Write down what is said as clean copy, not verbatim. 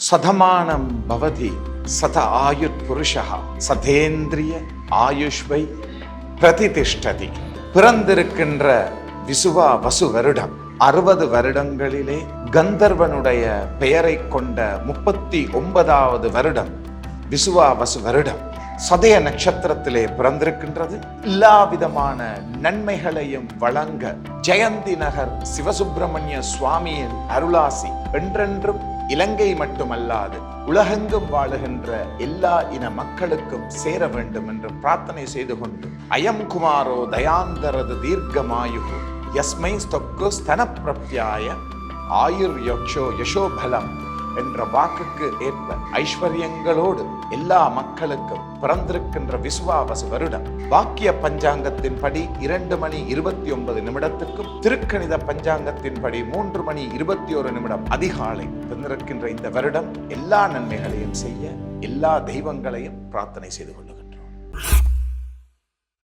சதமானம் பவதி சத ஆயுட் புருஷா சதேந்திரிய ஆயுஷ்வை பிரதிதிஷ்டதி. பிறந்திருக்கின்ற விசுவா வசு வருடம் 60 வருடங்களிலே கந்தர்வனுடைய பெயரை கொண்ட 39வது வருடம் விசுவா வசு வருடம் சதய நட்சத்திரத்திலே பிறந்திருக்கின்றது. எல்லா விதமான நன்மைகளையும் வழங்க ஜெயந்தி நகர் சிவசுப்பிரமணிய சுவாமியின் அருளாசி என்றென்றும் இலங்கை மட்டுமல்லாது உலகெங்கும் வாழுகின்ற எல்லா இன மக்களுக்கும் சேர வேண்டும் என்று பிரார்த்தனை செய்து கொண்டு அயம் குமாரோ தயாந்தரது தீர்க்கமாயுகு யஸ்மை ஸ்தொக்கு ஸ்தன பிரப்யாய ஆயுர் யக்ஷோ யசோபலம் என்ற வாக்குக்கு ஏற்ப ஐஸ்வர்யங்களோடு எல்லா மக்களுக்கும் பிறந்திருக்கின்ற விசுவாவசு வருடம் வாக்கிய பஞ்சாங்கத்தின்படி 2 மணி 29 நிமிடத்துக்கும் திருக்கணித பஞ்சாங்கத்தின்படி 3 மணி 21 நிமிடம் அதிகாலை பிறந்திருக்கின்ற இந்த வருடம் எல்லா நன்மைகளையும் செய்ய எல்லா தெய்வங்களையும் பிரார்த்தனை செய்து கொள்ளுகின்றோம்.